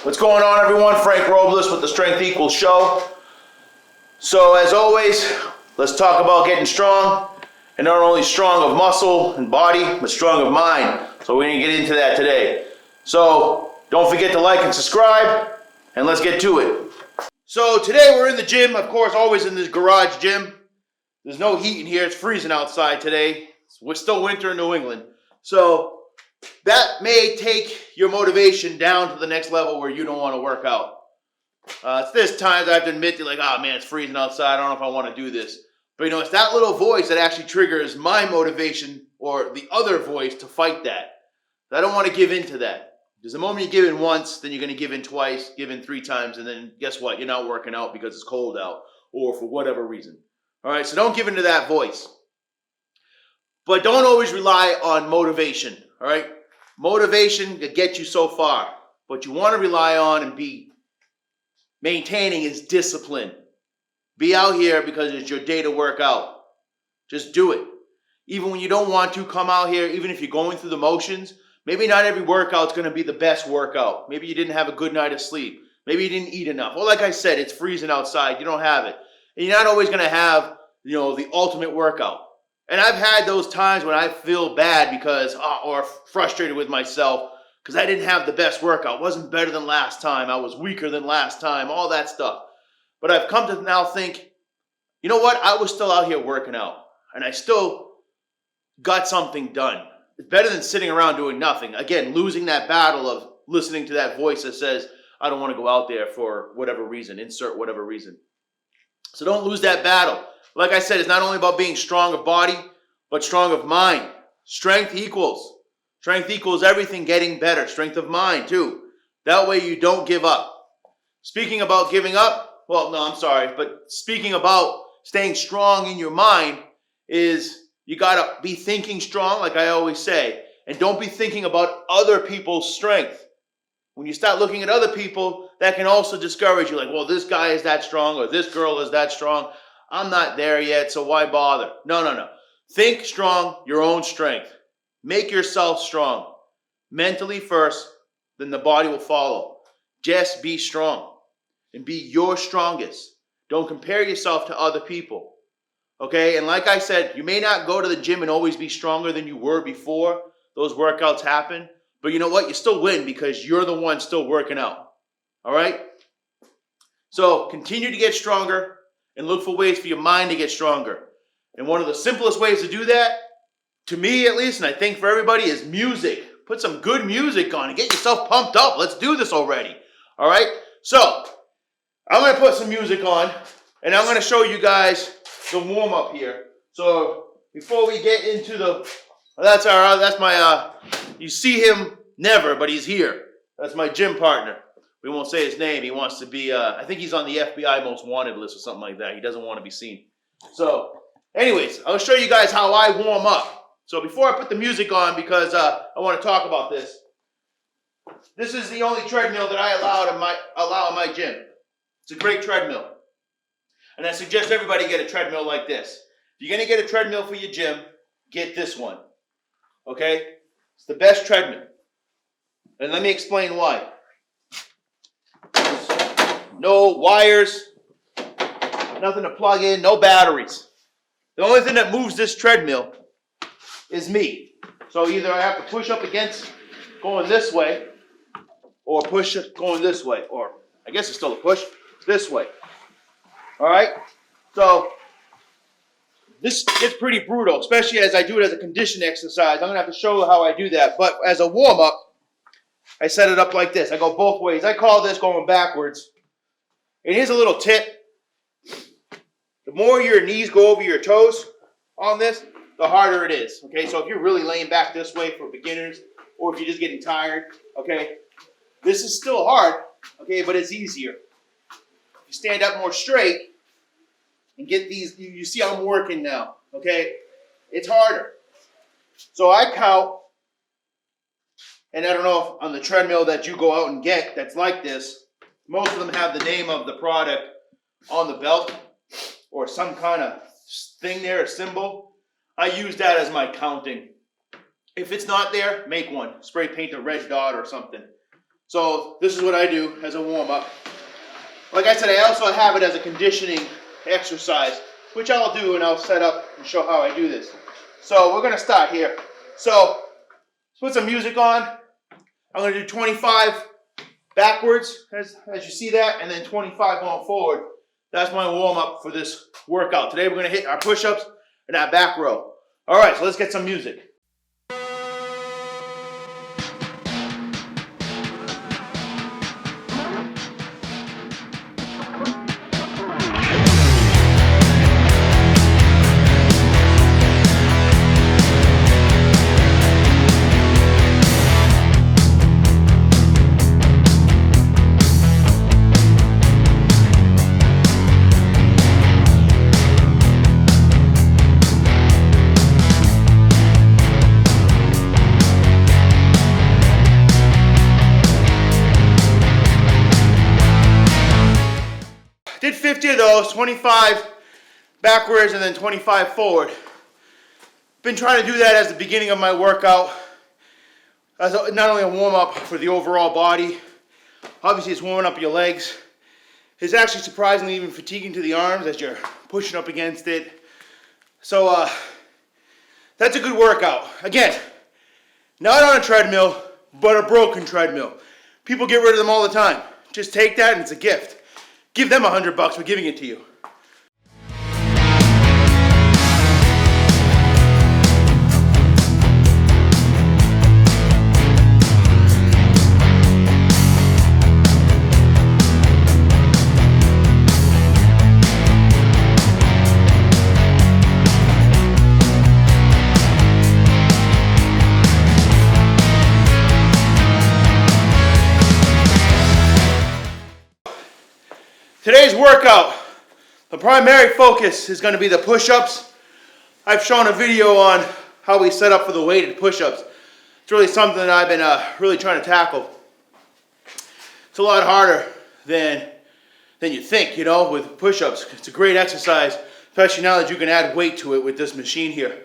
What's going on, everyone? Frank Robles with the Strength Equals Show. So as always, let's talk about getting strong, and not only strong of muscle and body, but strong of mind. So we're going to get into that today. So don't forget to like and subscribe, and let's get to it. So today we're in the gym, of course, always in this garage gym. There's no heat in here. It's freezing outside today. It's still winter in New England. So that may take your motivation down to the next level where you don't want to work out. It's this times I have to admit, you're like, oh man, it's freezing outside. I don't know if I want to do this. But you know, it's that little voice that actually triggers my motivation or the other voice to fight that. I don't want to give in to that. Because the moment you give in once, then you're going to give in twice, give in 3 times, and then guess what? You're not working out because it's cold out or for whatever reason. All right, so don't give in to that voice. But don't always rely on motivation. All right, motivation can get you so far, but you want to rely on and be maintaining is discipline. Be out here because it's your day to work out. Just do it. Even when you don't want to, come out here. Even if you're going through the motions, maybe not every workout's going to be the best workout. Maybe you didn't have a good night of sleep. Maybe you didn't eat enough. Well, like I said, it's freezing outside. You don't have it, and you're not always going to have, you know, the ultimate workout. And I've had those times when I feel bad because, or frustrated with myself because I didn't have the best workout. It wasn't better than last time. I was weaker than last time, all that stuff. But I've come to now think, you know what? I was still out here working out and I still got something done. It's better than sitting around doing nothing. Again, losing that battle of listening to that voice that says, I don't want to go out there for whatever reason, insert whatever reason. So don't lose that battle. Like I said, it's not only about being strong of body, but strong of mind. Strength equals everything getting better. Strength of mind, too. That way you don't give up. Speaking about giving up, well, no, I'm sorry, but speaking about staying strong in your mind is you got to be thinking strong, like I always say, and don't be thinking about other people's strength. When you start looking at other people, that can also discourage you, like, well, this guy is that strong, or this girl is that strong. I'm not there yet, so why bother? No. Think strong, your own strength. Make yourself strong. Mentally first, then the body will follow. Just be strong and be your strongest. Don't compare yourself to other people. Okay? And like I said, you may not go to the gym and always be stronger than you were before those workouts happen. But you know what? You still win because you're the one still working out. All right? So continue to get stronger. And look for ways for your mind to get stronger. And one of the simplest ways to do that, to me at least, and I think for everybody, is music. Put some good music on and get yourself pumped up. Let's do this already. All right? So, I'm going to put some music on, and I'm going to show you guys the warm-up here. So, before we get into that's my, you see him never, but he's here. That's my gym partner. We won't say his name. He wants to be, I think he's on the FBI most wanted list or something like that. He doesn't want to be seen. So, anyways, I'll show you guys how I warm up. So before I put the music on, because I want to talk about this. This is the only treadmill that I allow in my gym. It's a great treadmill. And I suggest everybody get a treadmill like this. If you're going to get a treadmill for your gym, get this one. Okay? It's the best treadmill. And let me explain why. No wires, nothing to plug in, no batteries. The only thing that moves this treadmill is me. So either I have to push up against going this way, or push it going this way, or I guess it's still a push this way. All right? So this gets pretty brutal, especially as I do it as a conditioning exercise. I'm going to have to show you how I do that. But as a warm-up, I set it up like this. I go both ways. I call this going backwards. And here's a little tip. The more your knees go over your toes on this, the harder it is. Okay, so if you're really laying back this way for beginners, or if you're just getting tired, okay, this is still hard, okay, but it's easier. If you stand up more straight and get these, you see I'm working now, okay, it's harder. So I count, and I don't know if on the treadmill that you go out and get that's like this, most of them have the name of the product on the belt or some kind of thing there, a symbol. I use that as my counting. If it's not there, make one. Spray paint a red dot or something. So this is what I do as a warm-up. Like I said, I also have it as a conditioning exercise, which I'll do and I'll set up and show how I do this. So we're gonna start here. So let's put some music on. I'm gonna do 25 backwards, as you see that, and then 25 going forward. That's my warm-up for this workout. Today we're gonna hit our push-ups and our back row. All right, so let's get some music. Did 50 of those, 25 backwards and then 25 forward. Been trying to do that as the beginning of my workout, as not only a warm-up for the overall body. Obviously it's warming up your legs. It's actually surprisingly even fatiguing to the arms as you're pushing up against it. So that's a good workout. Again, not on a treadmill, but a broken treadmill. People get rid of them all the time. Just take that and it's a gift. Give them $100 for giving it to you. Today's workout, the primary focus is going to be the push-ups. I've shown a video on how we set up for the weighted push-ups. It's really something that I've been really trying to tackle. It's a lot harder than you think, you know, with push-ups. It's a great exercise, especially now that you can add weight to it with this machine here.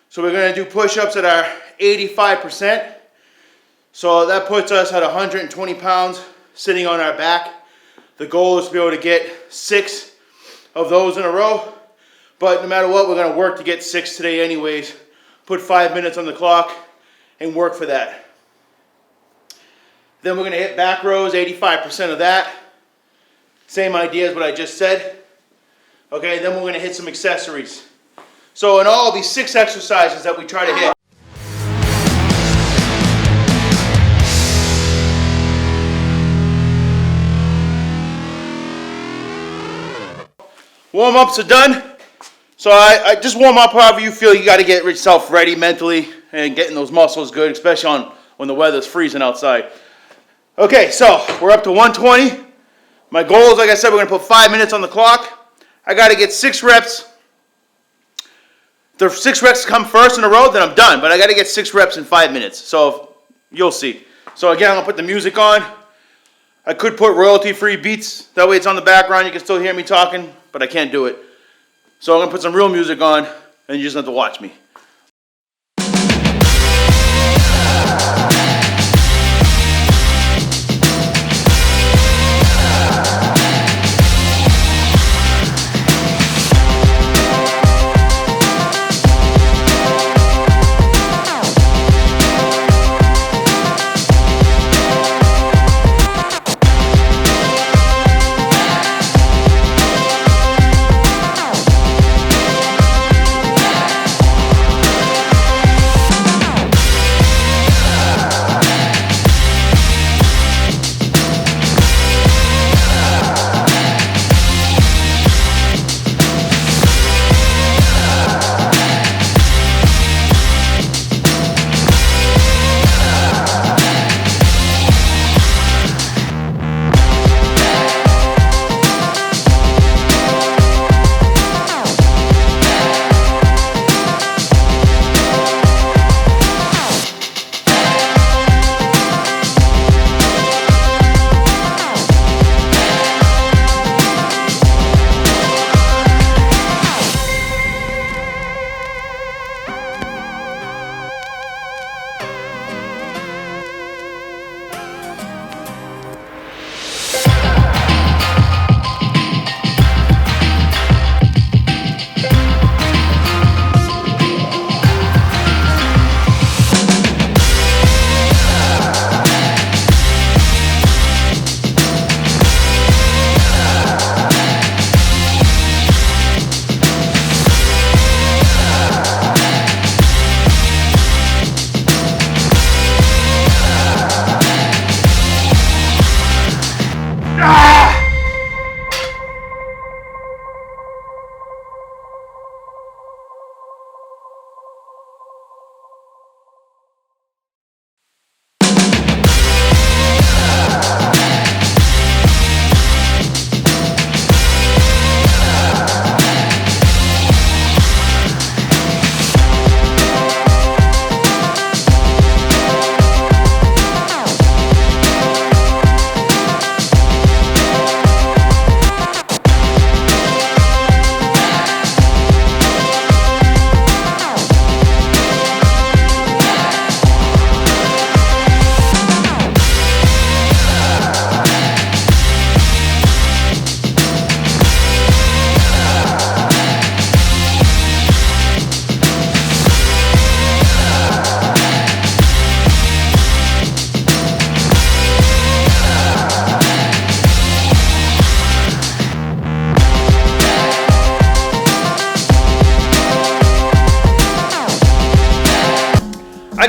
So we're going to do push-ups at our 85%. So that puts us at 120 pounds sitting on our back. The goal is to be able to get 6 of those in a row, but no matter what, we're going to work to get 6 today anyways. Put 5 minutes on the clock and work for that. Then we're going to hit back rows, 85% of that. Same idea as what I just said. Okay, then we're going to hit some accessories. So in all, these 6 exercises that we try to hit. Warm-ups are done. So I just warm up however you feel. You got to get yourself ready mentally and getting those muscles good, especially when the weather's freezing outside. Okay, so we're up to 120. My goal is, like I said, we're going to put 5 minutes on the clock. I got to get 6 reps. The 6 reps come first in a row, then I'm done. But I got to get 6 reps in 5 minutes. So you'll see. So again, I'm going to put the music on. I could put royalty-free beats. That way it's on the background. You can still hear me talking, but I can't do it. So I'm going to put some real music on, and you just have to watch me.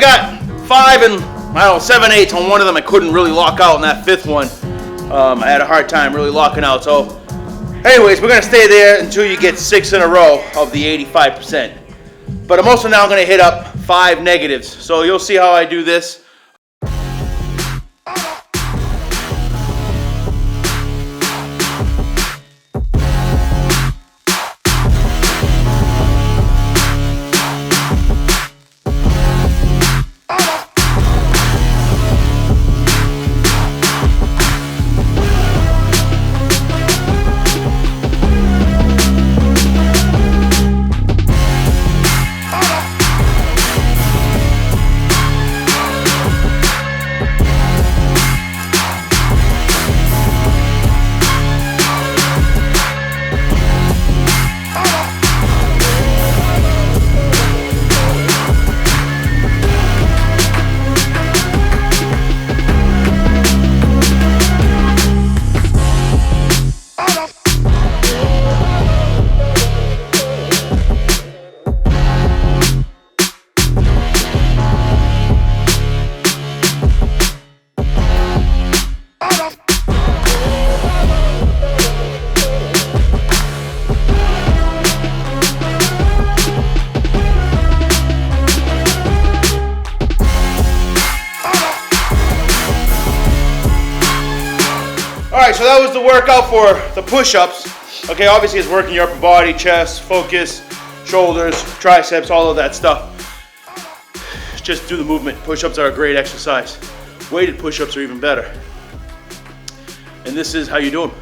got 5 and, I don't know, 7/8 on one of them. I couldn't really lock out on that 5th one. I had a hard time really locking out. So anyways, we're gonna stay there until you get 6 in a row of the 85%. But I'm also now gonna hit up 5 negatives. So you'll see how I do this. Alright, so that was the workout for the push-ups. Okay, obviously it's working your upper body, chest, focus, shoulders, triceps, all of that stuff. Just do the movement. Push-ups are a great exercise. Weighted push-ups are even better. And this is how you do them.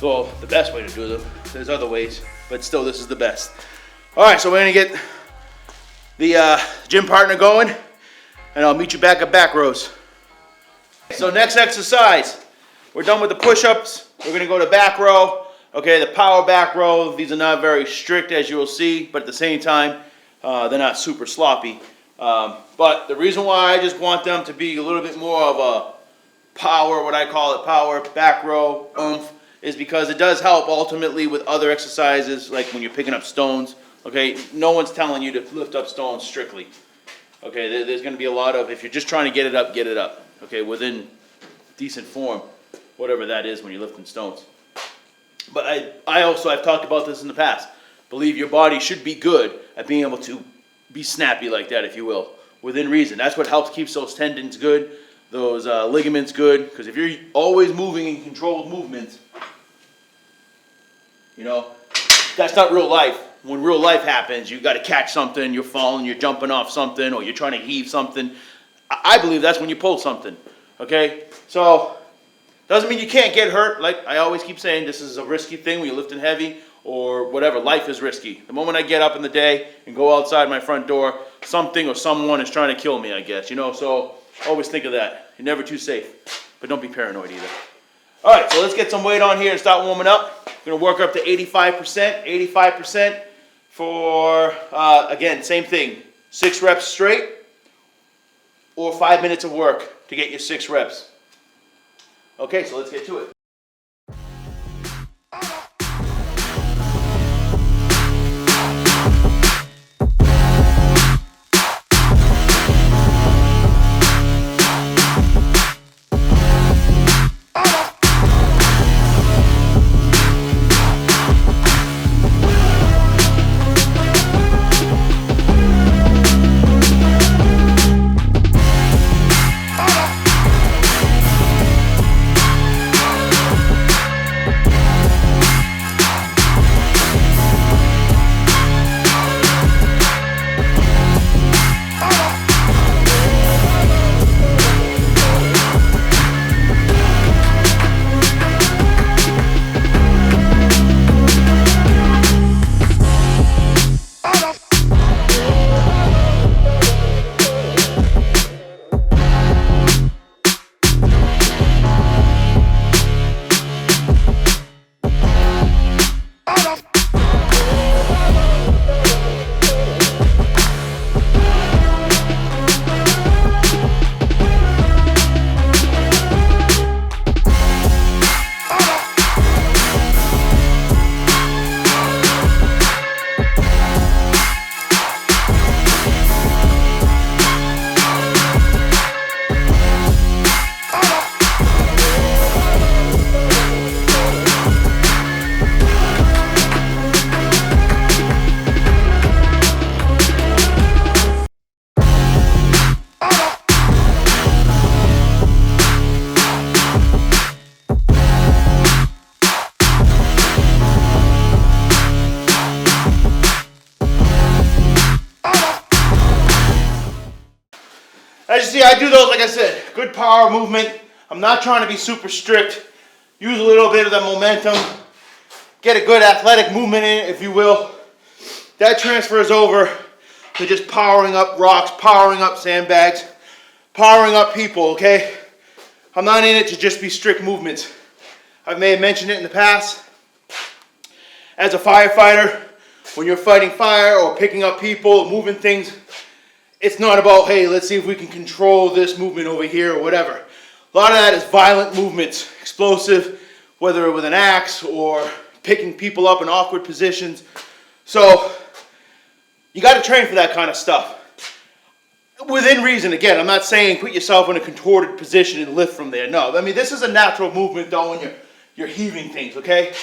Well, the best way to do them. There's other ways, but still this is the best. Alright, so we're gonna get the gym partner going, and I'll meet you back at back rows. So next exercise. We're done with the push-ups. We're gonna go to back row. Okay, the power back row. These are not very strict, as you will see, but at the same time, they're not super sloppy. But the reason why I just want them to be a little bit more of a power, what I call it, power back row oomph, is because it does help ultimately with other exercises, like when you're picking up stones. Okay, no one's telling you to lift up stones strictly. Okay, there's gonna be a lot of, if you're just trying to get it up. Okay, within decent form. Whatever that is when you're lifting stones. But I've talked about this in the past. Believe your body should be good at being able to be snappy like that, if you will, within reason. That's what helps keeps those tendons good, those ligaments good. Because if you're always moving in controlled movements, you know, that's not real life. When real life happens, you got to catch something, you're falling, you're jumping off something, or you're trying to heave something. I believe that's when you pull something. Okay, so. Doesn't mean you can't get hurt. Like I always keep saying, this is a risky thing when you're lifting heavy or whatever. Life is risky. The moment I get up in the day and go outside my front door, something or someone is trying to kill me, I guess. You know, so always think of that. You're never too safe, but don't be paranoid either. All right, so let's get some weight on here and start warming up. We're gonna work up to 85%. 85% for, again, same thing. 6 reps straight or 5 minutes of work to get your 6 reps. Okay, so let's get to it. As you see, I do those, like I said, good power movement. I'm not trying to be super strict. Use a little bit of the momentum. Get a good athletic movement in it, if you will. That transfers over to just powering up rocks, powering up sandbags, powering up people, okay? I'm not in it to just be strict movements. I may have mentioned it in the past. As a firefighter, when you're fighting fire or picking up people, moving things, it's not about, hey, let's see if we can control this movement over here or whatever. A lot of that is violent movements, explosive, whether with an axe or picking people up in awkward positions. So you got to train for that kind of stuff. Within reason, again, I'm not saying put yourself in a contorted position and lift from there. No, I mean, this is a natural movement though when you're heaving things, okay?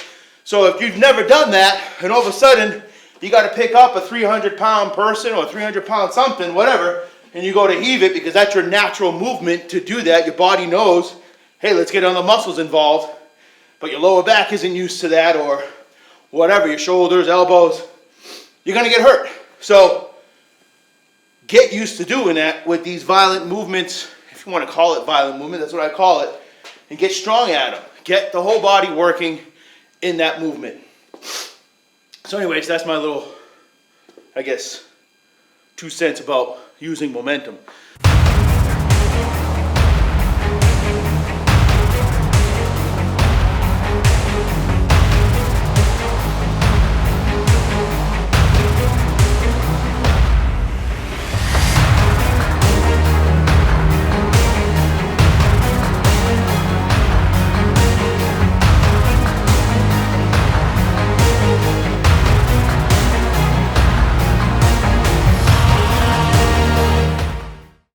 So if you've never done that and all of a sudden you got to pick up a 300-pound person or 300-pound something, whatever, and you go to heave it because that's your natural movement to do that. Your body knows, hey, let's get on the muscles involved, but your lower back isn't used to that or whatever, your shoulders, elbows, you're going to get hurt. So get used to doing that with these violent movements, if you want to call it violent movement, that's what I call it, and get strong at them. Get the whole body working in that movement. So anyways, that's my little, I guess, 2 cents about using momentum.